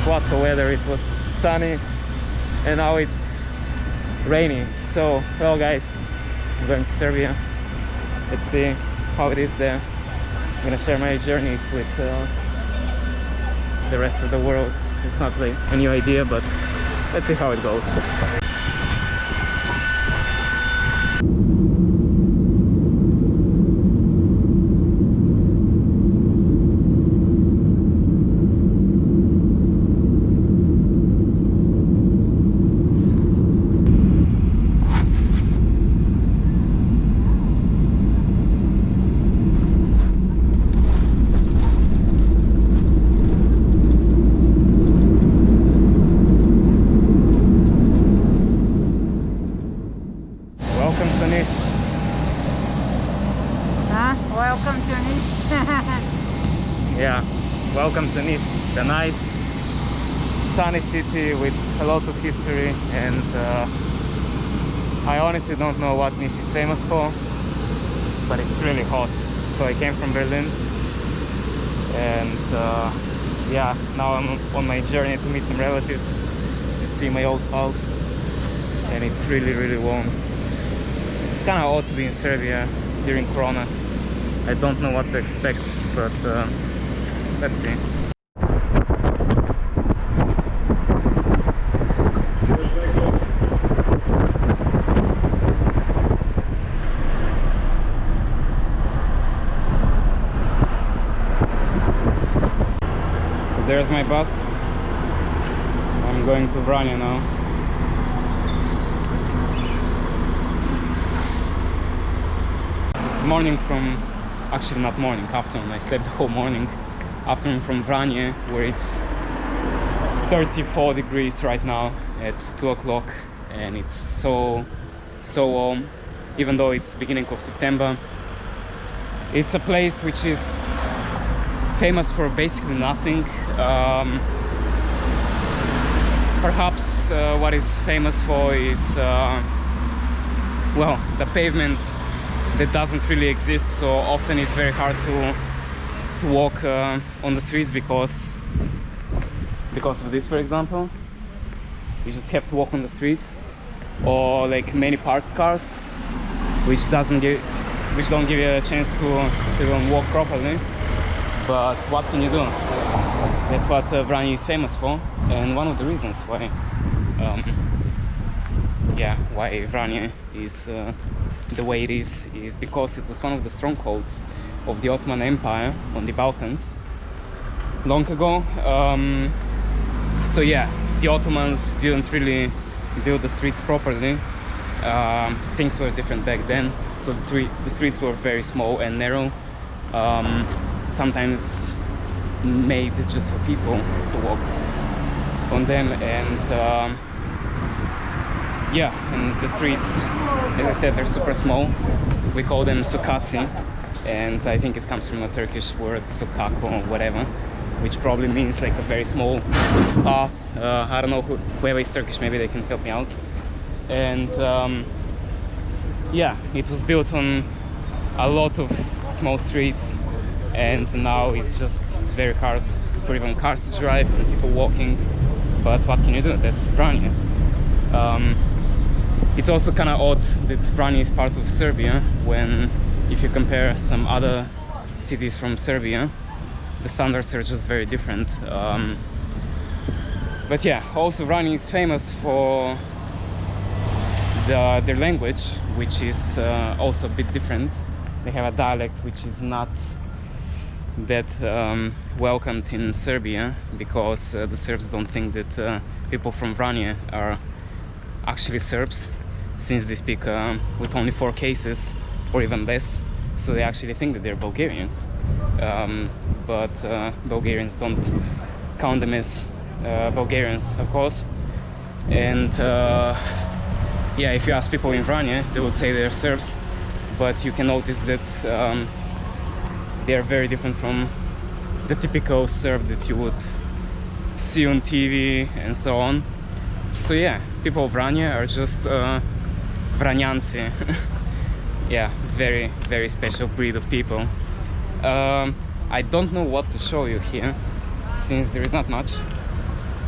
słodko weather. It was sunny and now it's rainy. So, well guys, I'm going to Serbia. Let's see how it is there. I'm gonna share my journeys with the rest of the world. It's not like a new idea, but let's see how it goes. Welcome to Niš. Yeah, welcome to Niš, the nice sunny city with a lot of history, and I honestly don't know what Niš is famous for, but it's really hot. So I came from Berlin, and yeah, now I'm on my journey to meet some relatives and see my old house, and it's really warm. It's kind of odd to be in Serbia during Corona. I don't know what to expect, but let's see. So there's my bus. I'm going to Vranje now. Morning from... Actually not morning, afternoon. I slept the whole morning. Afternoon from Vranje, where it's 34 degrees right now at 2 o'clock, and it's so warm, even though it's beginning of September. It's a place which is famous for basically nothing. Perhaps what is famous for is well, the pavement that doesn't really exist, so often it's very hard to walk on the streets because of this. For example, you just have to walk on the street, or like many parked cars, which don't give you a chance to even walk properly. But what can you do? That's what Vranje is famous for, and one of the reasons why why Vranje is the way it is because it was one of the strongholds of the Ottoman Empire on the Balkans long ago. So yeah, the Ottomans didn't really build the streets properly. Things were different back then, so the streets were very small and narrow, sometimes made just for people to walk on them. And yeah, and the streets, as I said, they're super small. We call them sokaci, and I think it comes from a Turkish word, sokak or whatever, which probably means like a very small path. I don't know, whoever is Turkish, maybe they can help me out. And yeah, it was built on a lot of small streets, and now it's just very hard for even cars to drive and people walking. But what can you do? That's Vranje. It's also kind of odd that Vranje is part of Serbia, when if you compare some other cities from Serbia, the standards are just very different. But yeah, also Vranje is famous for their language, which is also a bit different. They have a dialect which is not that welcomed in Serbia, because the Serbs don't think that people from Vranje are actually Serbs, since they speak with only 4 cases or even less, so they actually think that they're Bulgarians. But Bulgarians don't count them as Bulgarians, of course. And yeah, if you ask people in Vranje, they would say they're Serbs, but you can notice that they are very different from the typical Serb that you would see on TV and so on. So yeah, people of Vranje are just Vranjanci. Yeah, very special breed of people. I don't know what to show you here, since there is not much.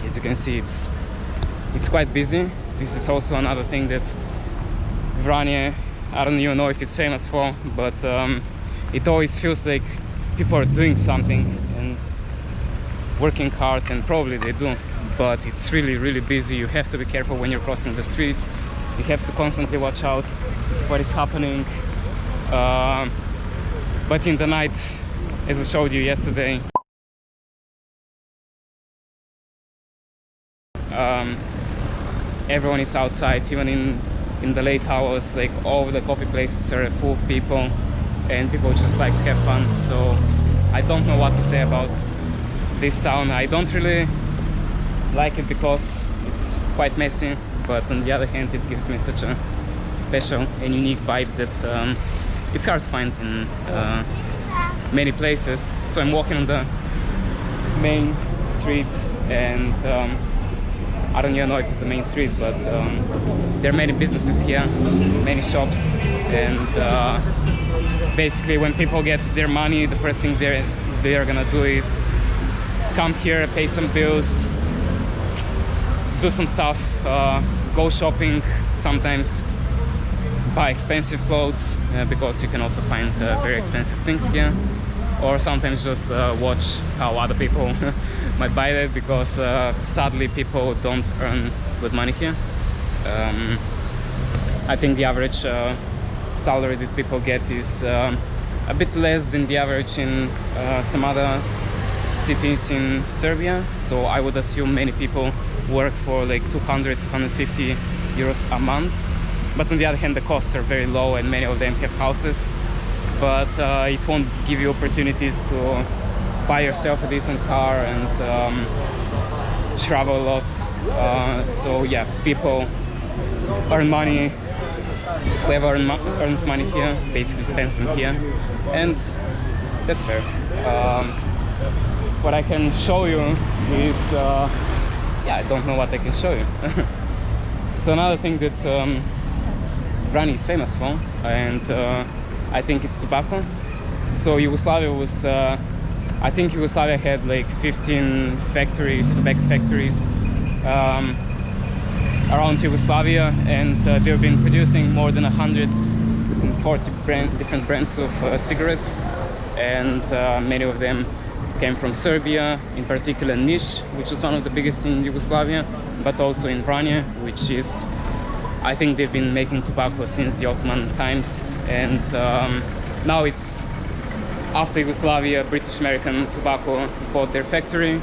As you can see, it's quite busy. This is also another thing that Vranje, I don't even know if it's famous for, but it always feels like people are doing something and working hard, and probably they do, but it's really busy. You have to be careful when you're crossing the streets. You have to constantly watch out what is happening. But in the night, as I showed you yesterday, everyone is outside, even in the late hours. Like, all the coffee places are full of people, and people just like to have fun. So I don't know what to say about this town. I don't really like it because it's quite messy, but on the other hand, it gives me such a special and unique vibe that it's hard to find in many places. So I'm walking on the main street, and I don't even know if it's the main street, but there are many businesses here, many shops, and basically when people get their money, the first thing they are gonna do is come here, pay some bills, do some stuff, go shopping, sometimes buy expensive clothes, because you can also find very expensive things here, or sometimes just watch how other people might buy that, because sadly people don't earn good money here. I think the average salary that people get is a bit less than the average in some other cities in Serbia, so I would assume many people work for like 200-250 euros a month. But on the other hand, the costs are very low, and many of them have houses, but it won't give you opportunities to buy yourself a decent car and travel a lot. So yeah, people earn money. Whoever earns money here basically spends them here, and that's fair. What I can show you is yeah, I don't know what I can show you. So another thing that Vranje is famous for, and I think it's tobacco. So Yugoslavia was, I think Yugoslavia had like 15 factories, tobacco factories around Yugoslavia, and they've been producing more than 140 different brands of cigarettes, and many of them came from Serbia, in particular Niš, which was one of the biggest in Yugoslavia, but also in Vranje, which is, I think they've been making tobacco since the Ottoman times, and now it's after Yugoslavia, British American Tobacco bought their factory.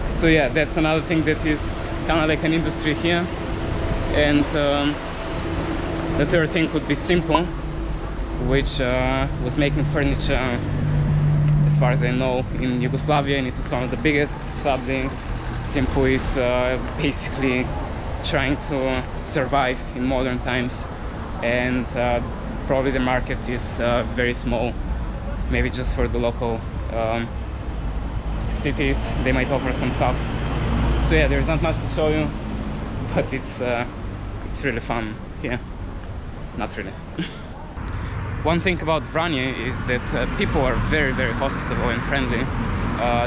So yeah, that's another thing that is kind of like an industry here. And the third thing could be Simple, which was making furniture, as far as I know, in Yugoslavia, and it was one of the biggest. Sadly, Simple is basically trying to survive in modern times, and probably the market is very small, maybe just for the local cities. They might offer some stuff. So yeah, there's not much to show you, but it's really fun here. Not really. One thing about Vranje is that people are very hospitable and friendly.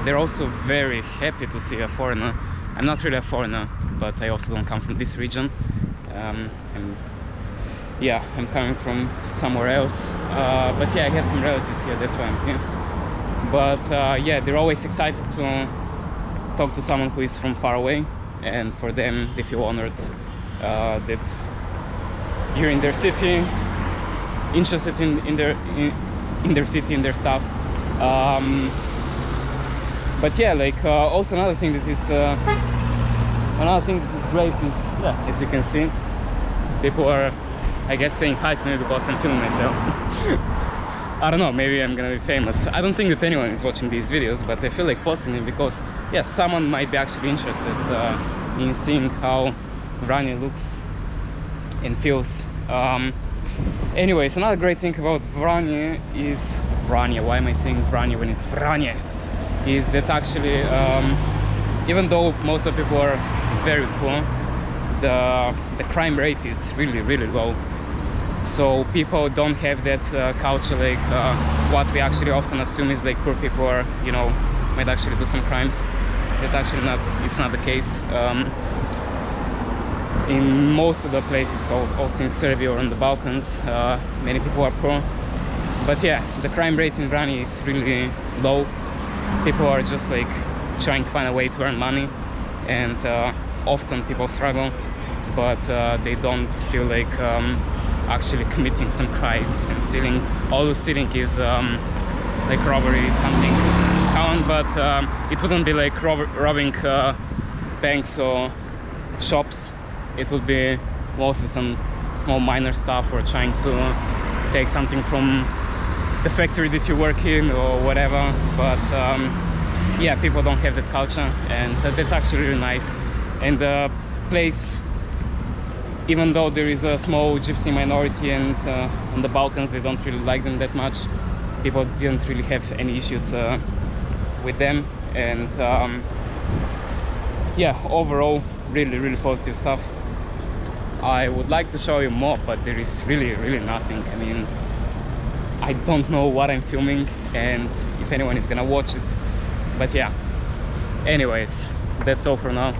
They're also very happy to see a foreigner. I'm not really a foreigner, but I also don't come from this region. I'm coming from somewhere else. But yeah, I have some relatives here, that's why I'm here. But yeah, they're always excited to talk to someone who is from far away, and for them, they feel honored that you're in their city, interested in their city, in their stuff. But yeah, like also another thing that is great is, yeah, as you can see, people are, I guess, saying hi to me because I'm filming myself. I don't know, maybe I'm gonna be famous. I don't think that anyone is watching these videos, but I feel like posting it because, yeah, someone might be actually interested in seeing how Vranje looks and feels. Anyways, another great thing about Vranje is Vranje. Why am I saying Vranje when it's Vranje? Is that actually, even though most of the people are very poor, the crime rate is really low. So people don't have that culture like what we actually often assume is like poor people are, you know, might actually do some crimes. that actually it's not the case. In most of the places, also in Serbia or in the Balkans, many people are poor. But yeah, the crime rate in Vranje is really low. People are just like trying to find a way to earn money, and often people struggle, but they don't feel like actually committing some crimes and stealing. Although stealing is like robbery, something count, but it wouldn't be like robbing banks or shops. It would be mostly some small minor stuff, or trying to take something from the factory that you work in or whatever. But yeah, people don't have that culture, and that's actually really nice. And the place, even though there is a small gypsy minority, and on the Balkans they don't really like them that much, people didn't really have any issues with them. And yeah, overall really positive stuff. I would like to show you more, but there is really nothing. I mean, I don't know what I'm filming and if anyone is gonna watch it. But yeah, anyways, that's all for now.